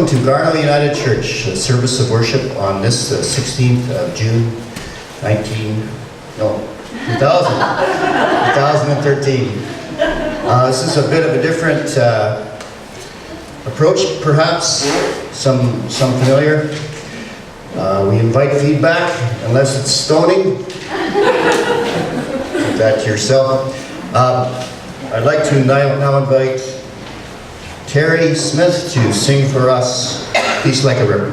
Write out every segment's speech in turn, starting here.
Welcome to Garneau United Church, a service of worship on this 16th of June, 2013. This is a bit of a different approach, perhaps, some familiar. We invite feedback, unless it's stoning. Keep that to yourself. I'd like to now invite Terry Smith to sing for us Peace Like a River.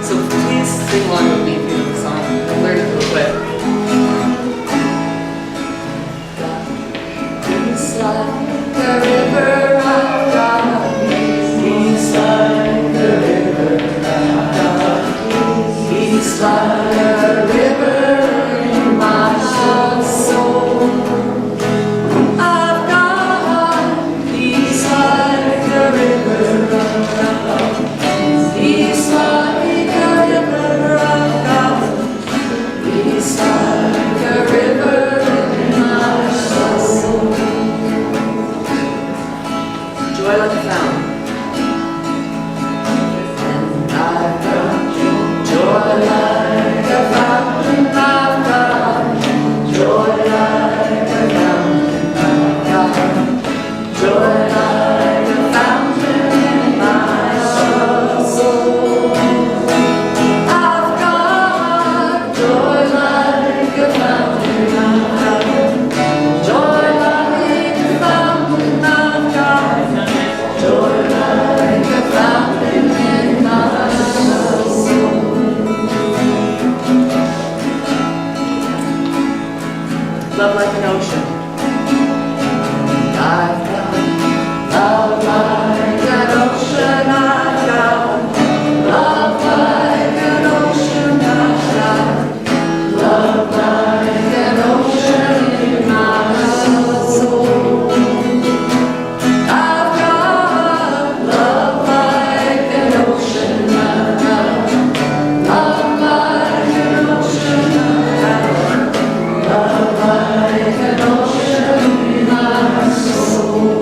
So please sing along with me through the song. I learned it a little bit. Peace like a river of God. Peace like a river of God. Peace like a river in my soul. Of God. Peace like a river of God. Peace like a river of God. Peace like a river in my soul. Joy like a fountain. And I've got joy like a fountain of God. Joy like a fountain of God. Joy like a fountain in my soul. I've got joy like a fountain of God. Joy like a fountain of God. Joy like a fountain in my soul. Love like an ocean. I've got love like an ocean. I've got love like an ocean. I've got love like an ocean in my soul. I've got love like an ocean. I've got love like an ocean. I've got love like an ocean in my soul.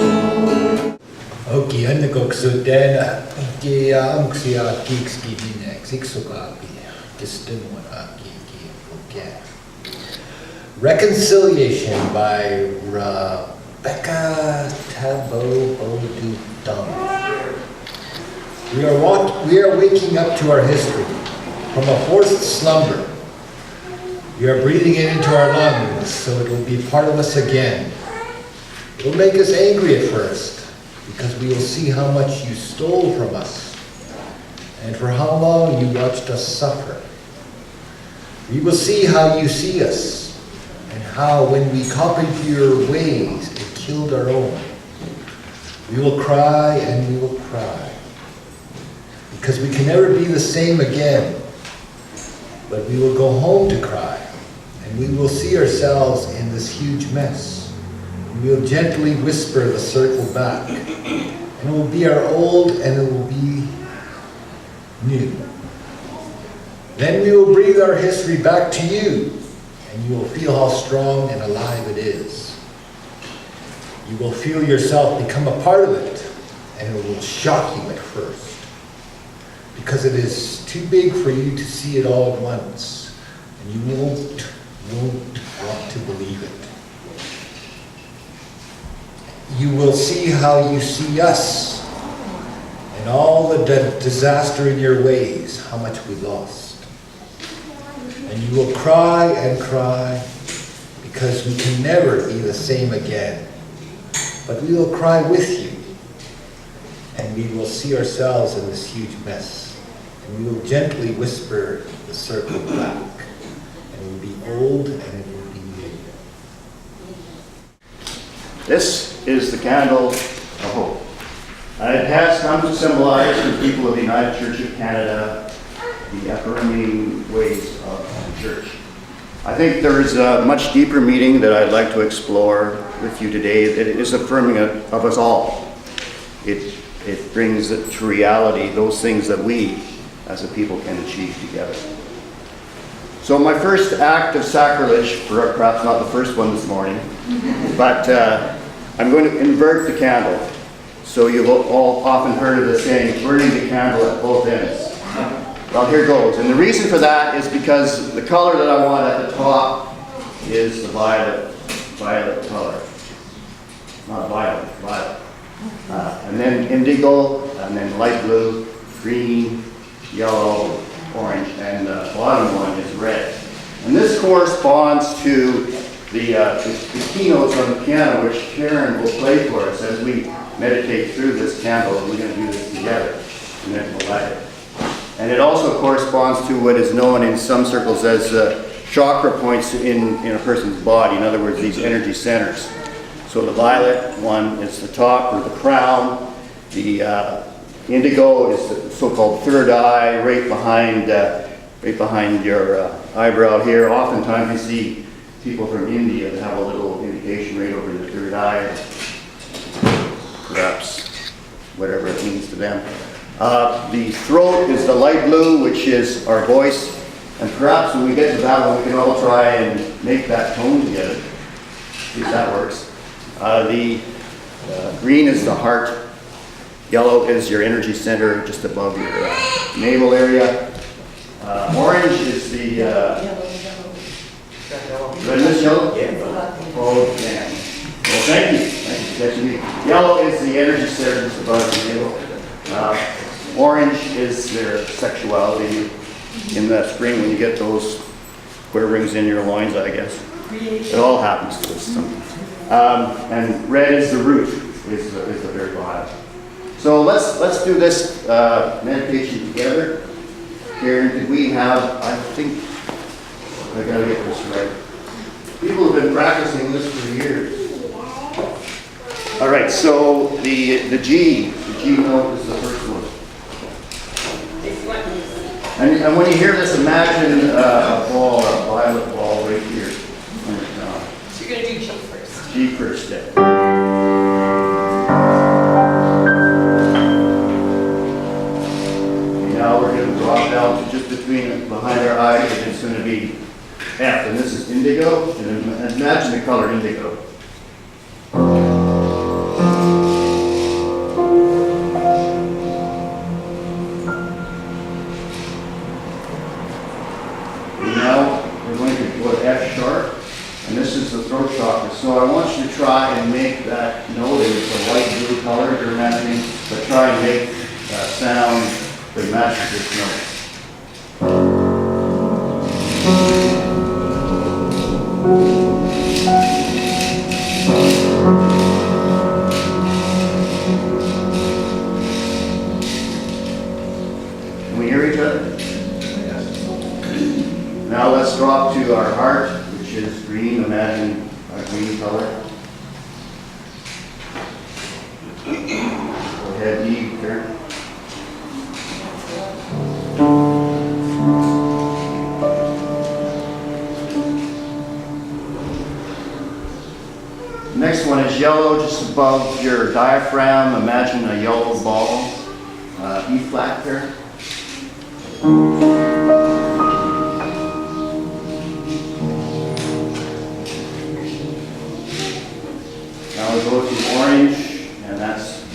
Oki ennekoksuteena ja anksia kiksi dinex ixokapi kistimona kiki okay. Reconciliation by Rebecca Tabo-Bodudum. We are waking up to our history from a forced slumber. We are breathing it into our lungs so it will be part of us again. It will make us angry at first, because we will see how much you stole from us and for how long you watched us suffer. We will see how you see us and how when we copied your ways, it killed our own. We will cry and we will cry because we can never be the same again, but we will go home to cry and we will see ourselves in this huge mess. We will gently whisper the circle back, and it will be our old and it will be new. Then we will breathe our history back to you, and you will feel how strong and alive it is. You will feel yourself become a part of it, and it will shock you at first, because it is too big for you to see it all at once, and you won't want to believe it. You will see how you see us and all the disaster in your ways, how much we lost. And you will cry and cry because we can never be the same again. But we will cry with you and we will see ourselves in this huge mess. And we will gently whisper the circle back, and it will be old and it will be new. This is the candle of hope. It has come to symbolize to the people of the United Church of Canada the affirming ways of the church. I think there is a much deeper meaning that I'd like to explore with you today. It is affirming of us all. It brings to reality those things that we as a people can achieve together. So my first act of sacrilege, perhaps not the first one this morning, but I'm going to invert the candle. So you've all often heard of the saying, burning the candle at both ends. Well, here goes. And the reason for that is because the color that I want at the top is the violet color. Not violet, violet. And then indigo, and then light blue, green, yellow, orange, and the bottom one is red. And this corresponds to the keynotes on the piano, which Karen will play for us as we meditate through this candle. We're going to do this together, and then we'll light it. And it also corresponds to what is known in some circles as chakra points in a person's body. In other words, these energy centers. So the violet one is the top, or the crown. The indigo is the so-called third eye, right behind your eyebrow here. Oftentimes you see people from India that have a little indication right over the third eye. Perhaps whatever it means to them. The throat is the light blue, which is our voice. And perhaps when we get to that one, we can all try and make that tone together. See if that works. The green is the heart. Yellow is your energy center just above your navel area. Orange is the... red is yellow? Yeah. Oh, man. Well, thank you. Thank you for catching me. Yellow is the energy center just above the navel. Orange is their sexuality in the spring when you get those quiverings in your loins, I guess. It all happens to us sometimes. And red is the root, is the very bottom. So let's do this meditation together. Karen, did we have, I think, I gotta get this right. People have been practicing this for years. All right, so the G note is the first one. And when you hear this, imagine a ball, a violet ball right here. So you're going to do G first. G first step. Now we're going to drop down to just behind our eyes, and it's going to be F, and this is indigo, and imagine the color indigo. And this is the throat chakra. So I want you to try and make that note, it's a light blue color you're imagining, but try and make that sound that matches this note. Can we hear each other? Now let's drop to our heart, which is green. Imagine a green color. Go ahead, E, Karen. Next one is yellow, just above your diaphragm. Imagine a yellow ball. E flat there. Now we'll go to orange, and that's D.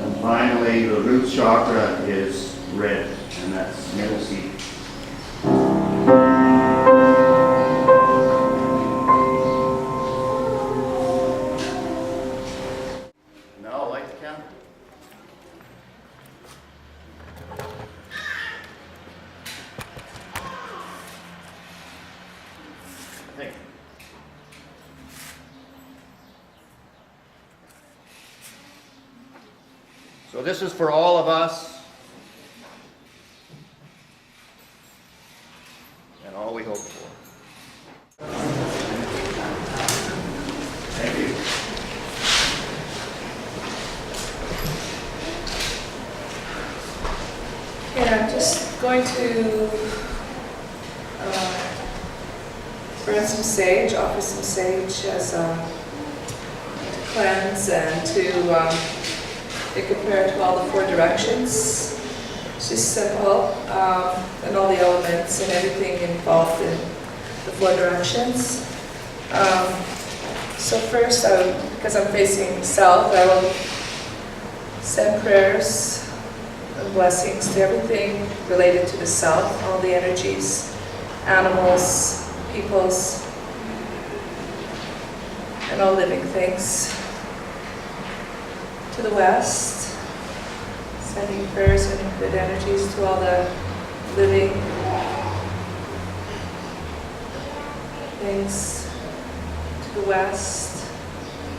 And finally, the root chakra is red, and that's middle C. Now light the candle. Thank you. So this is for all of us and all we hope for. Thank you. Yeah, I'm just going to burn some sage, offer some sage as a cleanse and to take a prayer to all the 4 directions. It's just simple, and all the elements and everything involved in the 4 directions. So first, because I'm facing south, I will send prayers and blessings to everything related to the south, all the energies, animals, peoples, and all living things. To the west, sending prayers and good energies to all the living things to the west,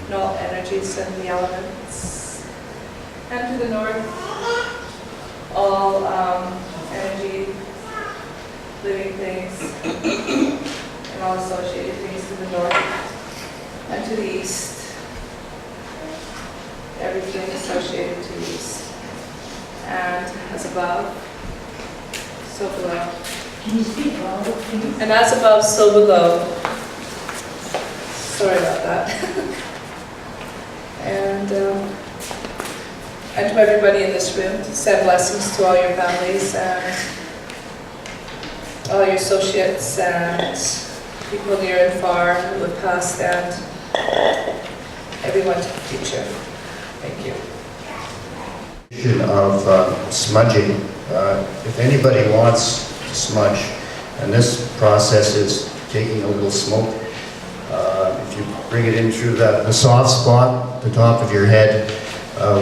and all energies and the elements. And to the north, all energy, living things, and all associated things to the north. And to the east, everything associated to the east. And as above, so below. Can you speak louder, please? And as above, so below. Sorry about that. And to everybody in this room, to send blessings to all your families and all your associates and people near and far who have passed, and everyone to the future. Thank you. Of smudging. If anybody wants to smudge, and this process is taking a little smoke. If you bring it in through the soft spot, the top of your head,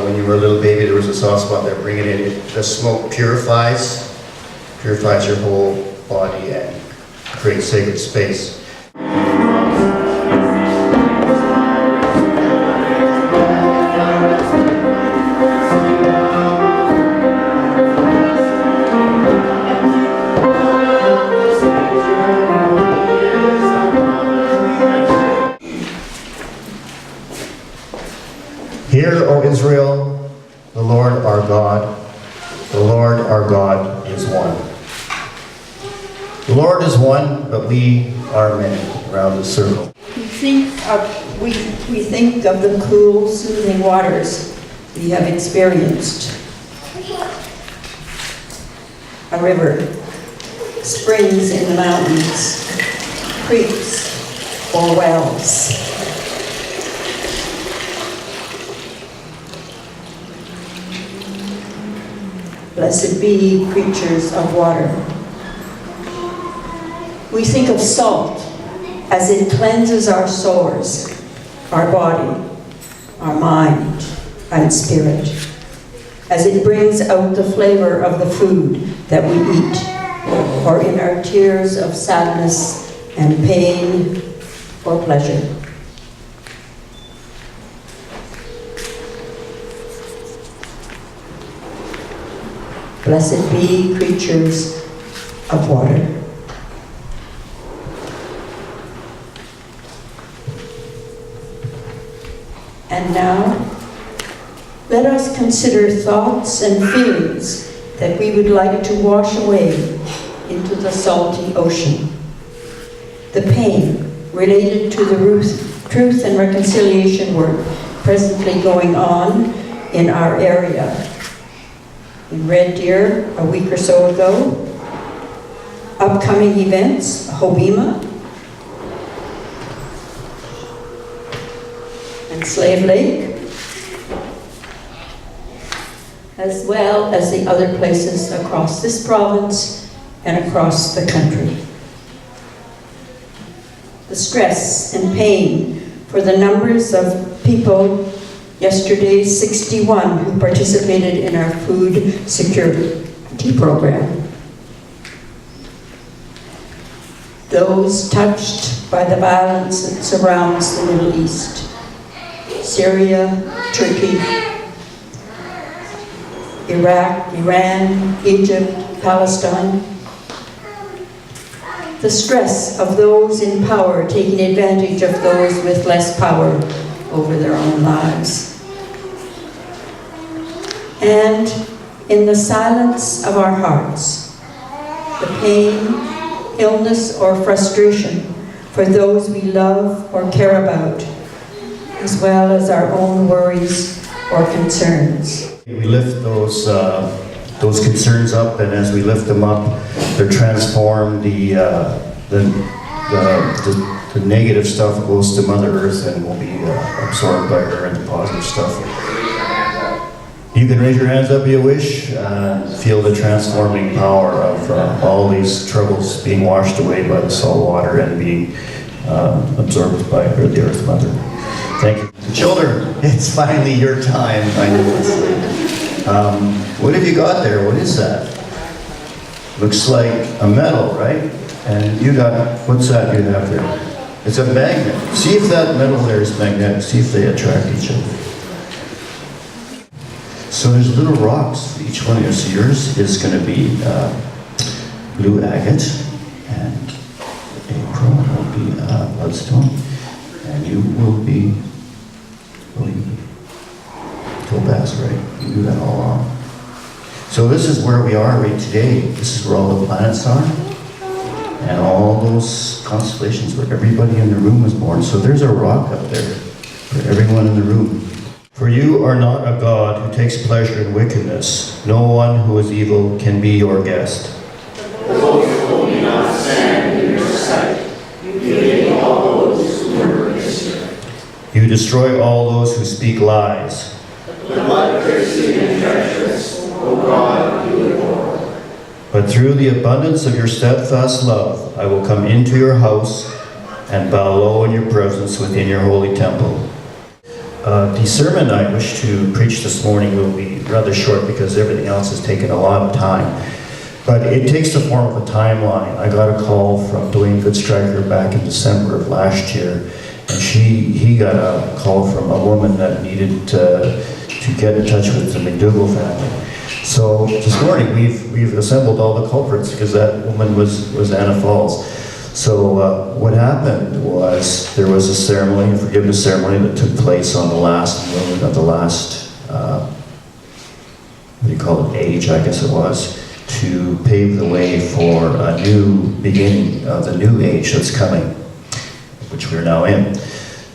when you were a little baby, there was a soft spot there. Bring it in. The smoke purifies your whole body and creates sacred space. Hear, O Israel, the Lord our God is one. The Lord is one, but we are many around the circle. We think of the cool, soothing waters we have experienced. A river, springs in the mountains, creeks or wells. Blessed be creatures of water. We think of salt as it cleanses our sores, our body, our mind, and spirit, as it brings out the flavor of the food that we eat, or in our tears of sadness and pain or pleasure. Blessed be creatures of water. And now, let us consider thoughts and feelings that we would like to wash away into the salty ocean. The pain related to the truth and reconciliation work presently going on in our area. In Red Deer a week or so ago, upcoming events, Hobima, and Slave Lake, as well as the other places across this province and across the country. The stress and pain for the numbers of people, yesterday 61 who participated in our food security program. Those touched by the violence that surrounds the Middle East, Syria, Turkey, Iraq, Iran, Egypt, Palestine. The stress of those in power taking advantage of those with less power over their own lives. And in the silence of our hearts, the pain, illness, or frustration for those we love or care about, as well as our own worries or concerns. We lift those concerns up, and as we lift them up, they're transformed. The negative stuff goes to Mother Earth and will be absorbed by her, and the positive stuff. You can raise your hands up if you wish, feel the transforming power of all these troubles being washed away by the salt water and being absorbed by the Earth Mother. Thank you. Children, it's finally your time. I know it's late. What have you got there? What is that? Looks like a medal, right? And you got, what's that you have there? It's a magnet. See if that metal there is magnetic. See if they attract each other. So there's little rocks for each one of you. So yours is going to be blue agate, and April will be bloodstone, and you will be, topaz, right? You do that all along. So this is where we are right today. This is where all the planets are, and all those constellations where everybody in the room was born. So there's a rock up there for everyone in the room. For you are not a God who takes pleasure in wickedness. No one who is evil can be your guest. Those who do not stand in your sight, you pity all those who murder Israel. You destroy all those who speak lies. The bloodthirsty and treacherous, O God, you adore. But through the abundance of your steadfast love, I will come into your house and bow low in your presence within your holy temple. The sermon I wish to preach this morning will be rather short because everything else has taken a lot of time. But it takes the form of a timeline. I got a call from Dwayne Goodstriker back in December of last year, and he got a call from a woman that needed to get in touch with the McDougall family. So this morning we've assembled all the culprits because that woman was Anna Falls. So what happened was there was a ceremony, a forgiveness ceremony that took place on the last moon of the last, what do you call it, age, I guess it was, to pave the way for a new beginning of the new age that's coming, which we're now in.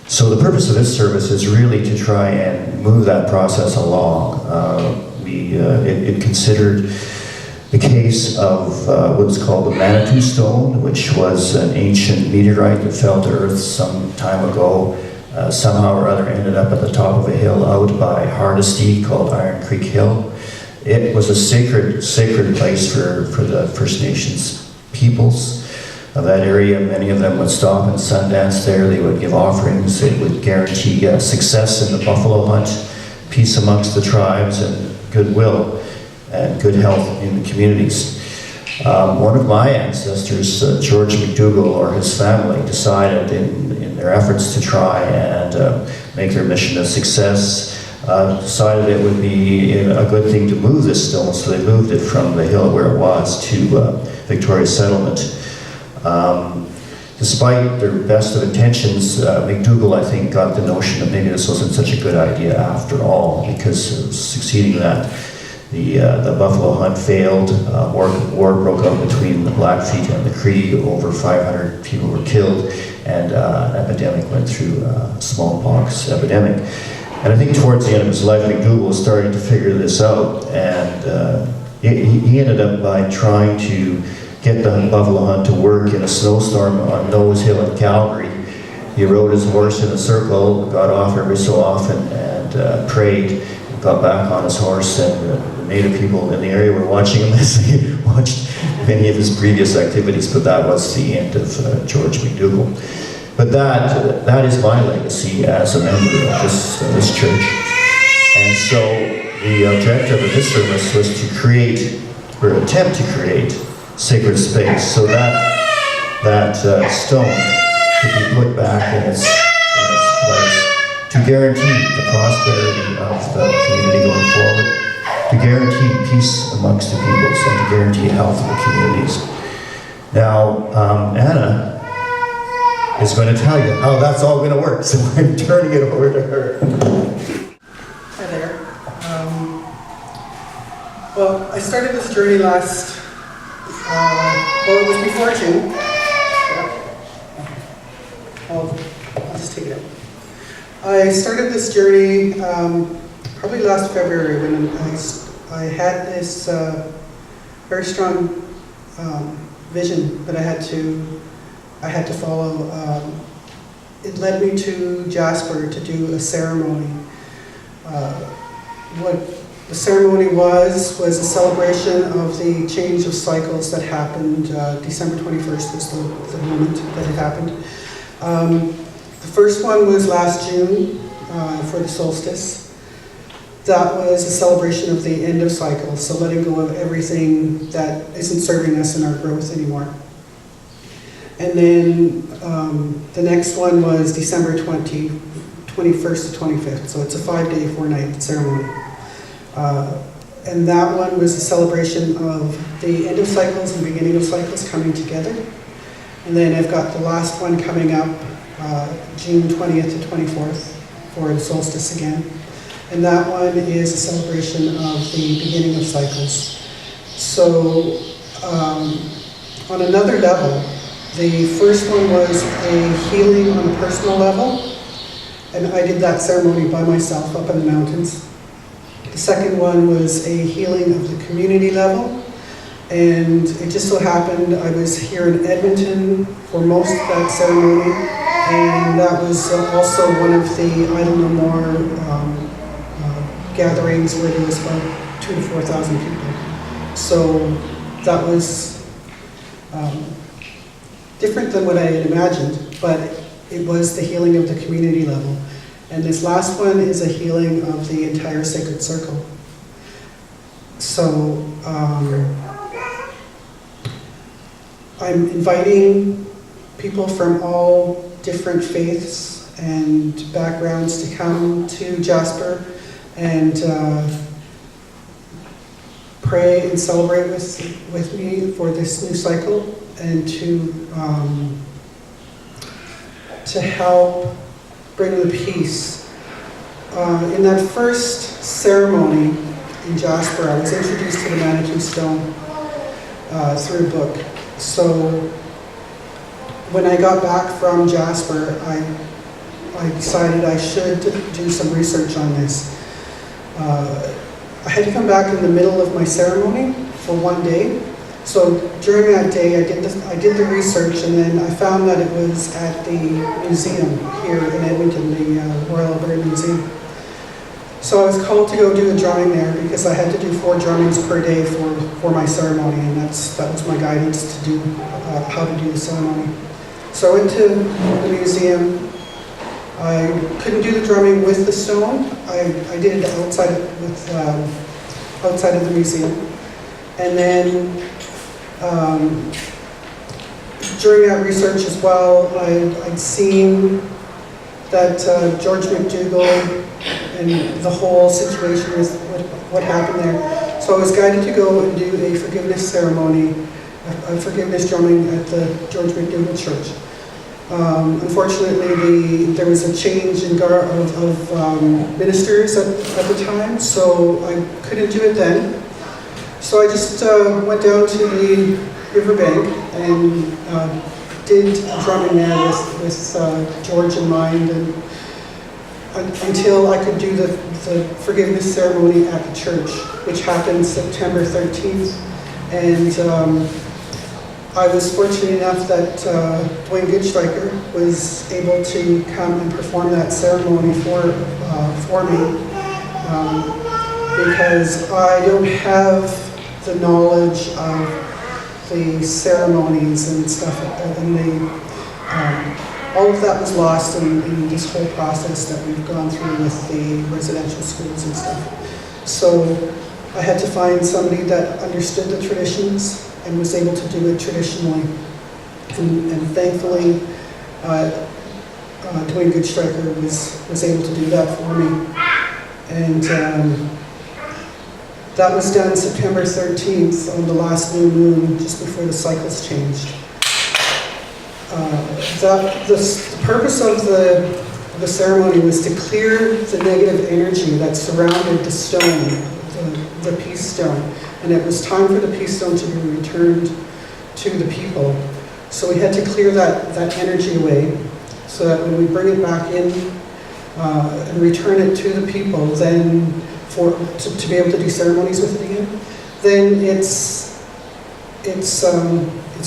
So the purpose of this service is really to try and move that process along. It considered the case of what's called the Manitou Stone, which was an ancient meteorite that fell to Earth some time ago. Somehow or other ended up at the top of a hill out by Hardesty called Iron Creek Hill. It was a sacred place for the First Nations peoples of that area. Many of them would stop and Sundance there. They would give offerings. It would guarantee success in the buffalo hunt, peace amongst the tribes, and goodwill and good health in the communities. One of my ancestors, George McDougall, or his family, decided in their efforts to try and make their mission a success, decided it would be a good thing to move this stone, so they moved it from the hill where it was to Victoria Settlement. Despite their best of intentions, McDougall, I think, got the notion that maybe this wasn't such a good idea after all, because succeeding that, the buffalo hunt failed, war broke out between the Blackfeet and the Cree, over 500 people were killed, and an epidemic went through, smallpox epidemic. And I think towards the end of his life, McDougall was starting to figure this out, and he ended up by trying to get the buffalo hunt to work in a snowstorm on Nose Hill in Calgary. He rode his horse in a circle, got off every so often, and prayed, got back on his horse, and the Native people in the area were watching him as they watched many of his previous activities, but that was the end of George McDougall. But that is my legacy as a member of this church. And so the objective of this service was to create, or attempt to create, sacred space so that stone could be put back in its place, to guarantee the prosperity of the community going forward, to guarantee peace amongst the peoples, and to guarantee health of the communities. Now, Anna is going to tell you how that's all going to work, so I'm turning it over to her. Hi there. Well, I started this journey last, well, it was before June. I'll just take it out. I started this journey probably last February when I had this very strong vision that I had to follow. It led me to Jasper to do a ceremony. What the ceremony was a celebration of the change of cycles that happened. December 21st was the moment that it happened. The first one was last June for the solstice. That was a celebration of the end of cycles, so letting go of everything that isn't serving us in our growth anymore. And then the next one was December 21st to 25th, so it's a 5-day, 4-night ceremony. And that one was a celebration of the end of cycles and beginning of cycles coming together. And then I've got the last one coming up, June 20th to 24th for the solstice again. And that one is a celebration of the beginning of cycles. So on another level, the first one was a healing on a personal level, and I did that ceremony by myself up in the mountains. The second one was a healing of the community level, and it just so happened I was here in Edmonton for most of that ceremony, and that was also one of the I Don't Know More gatherings where there was about 2,000 to 4,000 people. So that was different than what I had imagined, but it was the healing of the community level. And this last one is a healing of the entire sacred circle. So I'm inviting people from all different faiths and backgrounds to come to Jasper and pray and celebrate with me for this new cycle, and to help bring the peace. In that first ceremony in Jasper, I was introduced to the Manitou Stone through a book. So when I got back from Jasper, I decided I should do some research on this. I had to come back in the middle of my ceremony for one day. So during that day, I did the research, and then I found that it was at the museum here in Edmonton, the Royal Alberta Museum. So I was called to go do a drumming there because I had to do 4 drummings per day for my ceremony, and that was my guidance to do how to do the ceremony. So I went to the museum. I couldn't do the drumming with the stone. I did it outside of the museum. And then during that research as well, I'd seen that George McDougall and the whole situation with what happened there. So I was guided to go and do a forgiveness ceremony, a forgiveness drumming at the George McDougall Church. Unfortunately, there was a change in of ministers at the time, so I couldn't do it then. So I just went down to the riverbank and did drumming there with George in mind, and until I could do the forgiveness ceremony at the church, which happened September 13th. And I was fortunate enough that Dwayne Goodstriker was able to come and perform that ceremony for me, because I don't have the knowledge of the ceremonies and stuff, and all of that was lost in this whole process that we've gone through with the residential schools and stuff. So I had to find somebody that understood the traditions and was able to do it traditionally. And thankfully, Dwayne Goodstriker was able to do that for me. And that was done September 13th on the last new moon, just before the cycles changed. The purpose of the ceremony was to clear the negative energy that surrounded the stone, the peace stone. And it was time for the peace stone to be returned to the people. So we had to clear that energy away, so that when we bring it back in and return it to the people, then to be able to do ceremonies with it again, then it's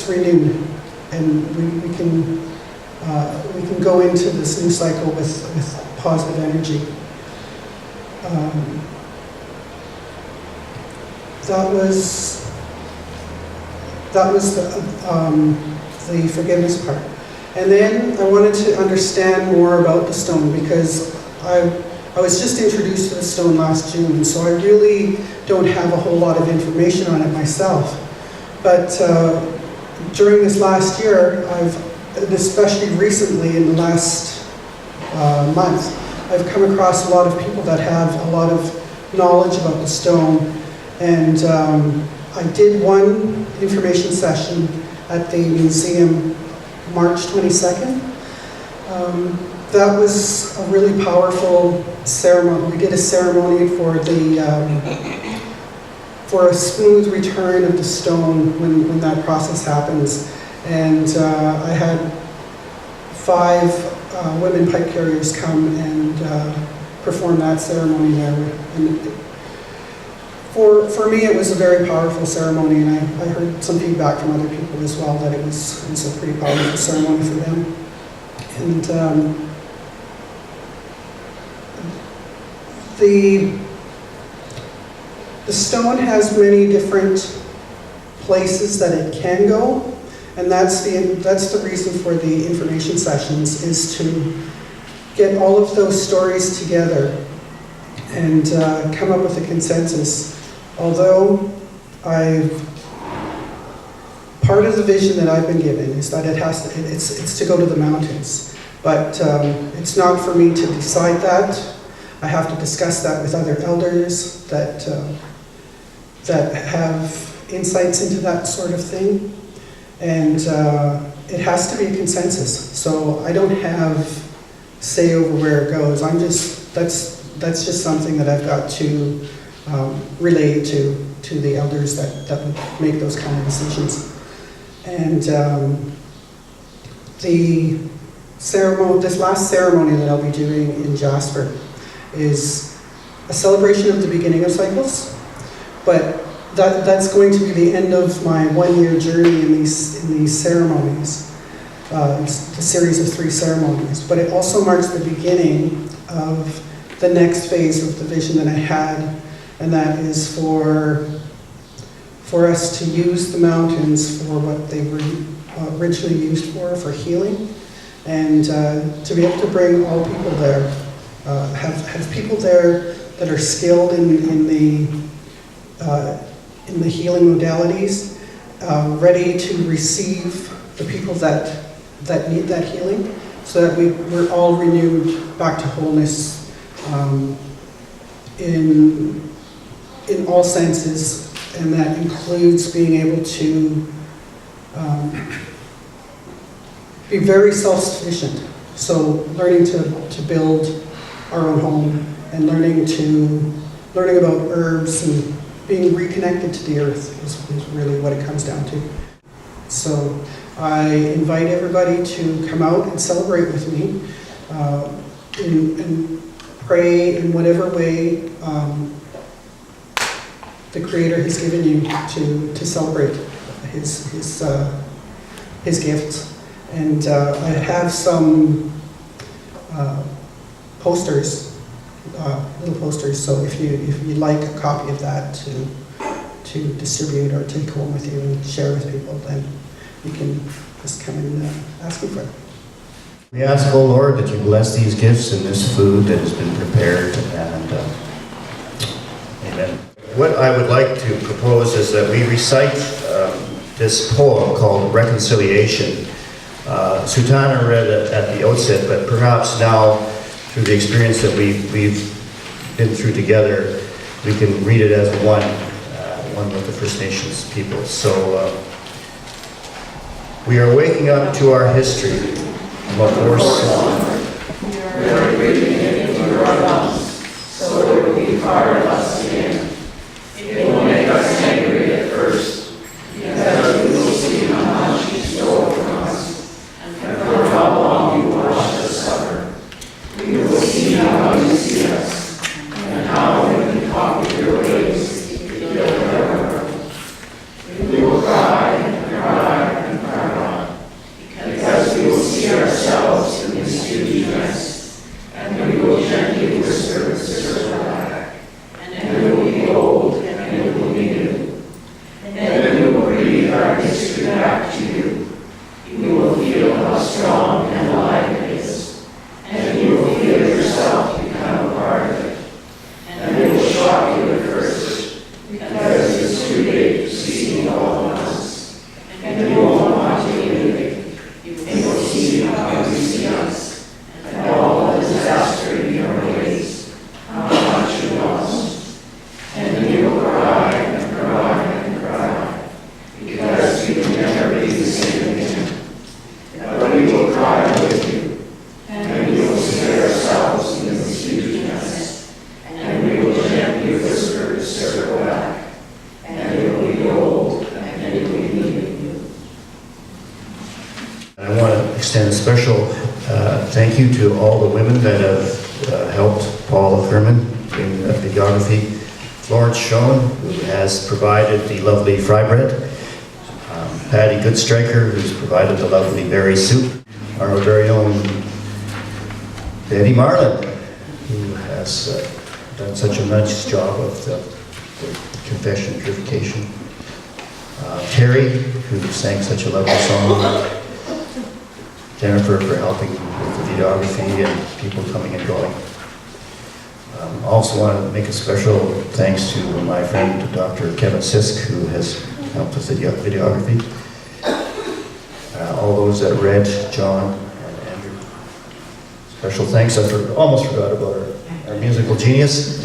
renewed, and we can go into this new cycle with positive energy. That was the forgiveness part. And then I wanted to understand more about the stone, because I was just introduced to the stone last June, so I really don't have a whole lot of information on it myself. But during this last year, and especially recently in the last month, I've come across a lot of people that have a lot of knowledge about the stone. And I did one information session at the museum March 22nd. That was a really powerful ceremony. We did a ceremony for a smooth return of the stone when that process happens. And I had 5 women pipe carriers come and perform that ceremony there. And for me, it was a very powerful ceremony, and I heard some feedback from other people as well that it was a pretty powerful ceremony for them. And the stone has many different places that it can go, and that's the reason for the information sessions, is to get all of those stories together and come up with a consensus. Although part of the vision that I've been given is that it's to go to the mountains, but it's not for me to decide that. I have to discuss that with other elders that have insights into that sort of thing, and it has to be a consensus. So I don't have say over where it goes. That's just something that I've got to relay to the elders that would make those kind of decisions. And this last ceremony that I'll be doing in Jasper is a celebration of the beginning of cycles, but that's going to be the end of my 1-year journey in these ceremonies. It's a series of 3 ceremonies, but it also marks the beginning of the next phase of the vision that I had, and that is for us to use the mountains for what they were originally used for healing, and to be able to bring all people there, have people there that are skilled in the healing modalities, ready to receive the people that need that healing, so that we're all renewed back to wholeness in all senses, and that includes being able to be very self-sufficient. So learning to build our own home, and learning about herbs, and being reconnected to the earth is really what it comes down to. So I invite everybody to come out and celebrate with me, and pray in whatever way the Creator has given you to celebrate His gifts. And I have some posters, little posters. So if you'd like a copy of that to distribute or take home with you and share with people, then you can just come and ask me for it. We ask, O Lord, that you bless these gifts and this food that has been prepared, and amen. What I would like to propose is that we recite this poem called Reconciliation. Sutana read it at the outset, but perhaps now, through the experience that we've been through together, we can read it as one with the First Nations people. So we are waking up to our history of our force. We are breathing it into our lungs, so it will be part of us again. It will make us angry at first, because we will see how much you stole from us, and for how long you watched us suffer. We will see how will see ourselves in this duty dress, and we will gently whisper the circle back, and we will be old, and it will be new. And then we will breathe our history back to you. You will feel how strong and alive it is, and you will feel yourself become a part of it. And it will shock you at first, because it's too late to see it all at once. And you won't want to believe it. You will see how you see us, and all the disaster in your ways, how much you lost. And then you will cry and cry and cry, because you can never be the same again. But we will cry with you, and we will see ourselves in this hugeness, and we will gently whisper the circle back, and it will be old, and it will be new. I want to extend a special thank you to all the women that have helped Paula Kerman in videography. Florence Schoen, who has provided the lovely fry bread. Patty Goodstriker, who's provided the lovely berry soup. Our very own Betty Marlin, who has done such a nice job of the confession and purification. Terry, who sang such a lovely song. Jennifer for helping with the videography and people coming and going. Also want to make a special thanks to my friend Dr. Kevin Sisk, who has helped with the videography. All those that read, John and Andrew. Special thanks. I almost forgot about our musical genius.